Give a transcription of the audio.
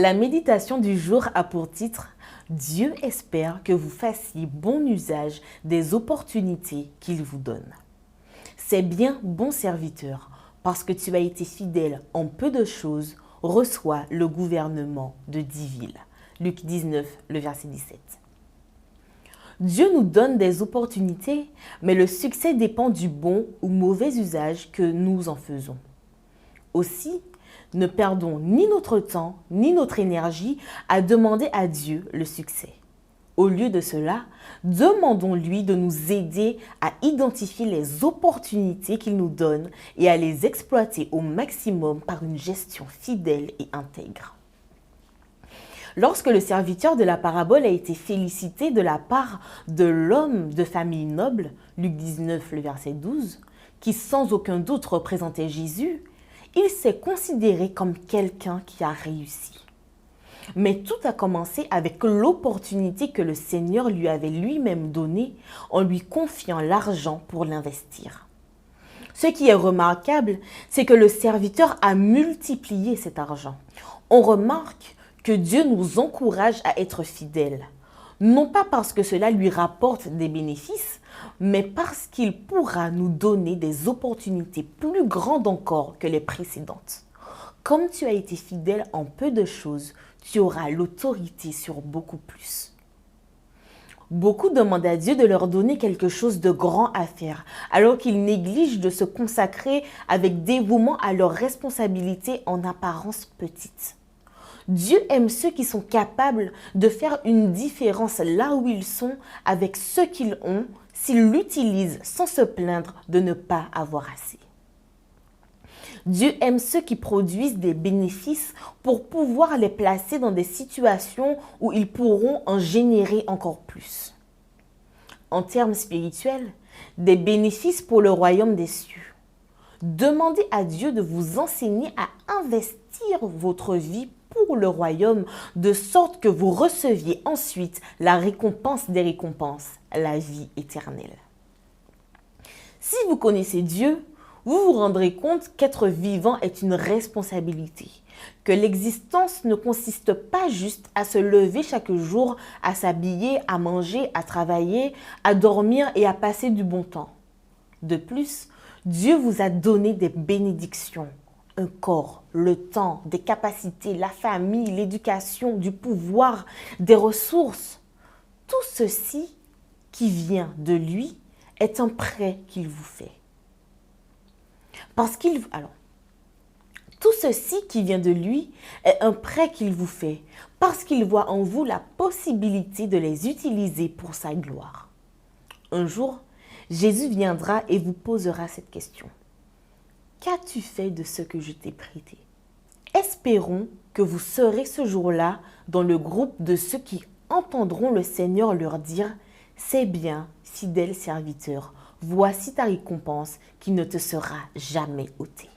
La méditation du jour a pour titre « Dieu espère que vous fassiez bon usage des opportunités qu'il vous donne ». C'est bien, bon serviteur, parce que tu as été fidèle en peu de choses, reçois le gouvernement de 10 villes. Luc 19, le verset 17. Dieu nous donne des opportunités, mais le succès dépend du bon ou mauvais usage que nous en faisons. Aussi, ne perdons ni notre temps, ni notre énergie à demander à Dieu le succès. Au lieu de cela, demandons-lui de nous aider à identifier les opportunités qu'il nous donne et à les exploiter au maximum par une gestion fidèle et intègre. Lorsque le serviteur de la parabole a été félicité de la part de l'homme de famille noble, Luc 19, le verset 12, qui sans aucun doute représentait Jésus, il s'est considéré comme quelqu'un qui a réussi. Mais tout a commencé avec l'opportunité que le Seigneur lui avait lui-même donnée en lui confiant l'argent pour l'investir. Ce qui est remarquable, c'est que le serviteur a multiplié cet argent. On remarque que Dieu nous encourage à être fidèles, non pas parce que cela lui rapporte des bénéfices, mais parce qu'il pourra nous donner des opportunités plus grandes encore que les précédentes. Comme tu as été fidèle en peu de choses, tu auras l'autorité sur beaucoup plus. Beaucoup demandent à Dieu de leur donner quelque chose de grand à faire, alors qu'ils négligent de se consacrer avec dévouement à leurs responsabilités en apparence petites. Dieu aime ceux qui sont capables de faire une différence là où ils sont avec ce qu'ils ont, s'ils l'utilisent sans se plaindre de ne pas avoir assez. Dieu aime ceux qui produisent des bénéfices pour pouvoir les placer dans des situations où ils pourront en générer encore plus. En termes spirituels, des bénéfices pour le royaume des cieux. Demandez à Dieu de vous enseigner à investir votre vie pour le royaume, de sorte que vous receviez ensuite la récompense des récompenses, la vie éternelle. Si vous connaissez Dieu, vous vous rendrez compte qu'être vivant est une responsabilité, que l'existence ne consiste pas juste à se lever chaque jour, à s'habiller, à manger, à travailler, à dormir et à passer du bon temps. De plus, Dieu vous a donné des bénédictions, un corps, le temps, des capacités, la famille, l'éducation, du pouvoir, des ressources. Tout ceci qui vient de lui est un prêt qu'il vous fait. Tout ceci qui vient de lui est un prêt qu'il vous fait parce qu'il voit en vous la possibilité de les utiliser pour sa gloire. Un jour, Jésus viendra et vous posera cette question. Qu'as-tu fait de ce que je t'ai prêté? Espérons que vous serez ce jour-là dans le groupe de ceux qui entendront le Seigneur leur dire « C'est bien, fidèle serviteur, voici ta récompense qui ne te sera jamais ôtée. »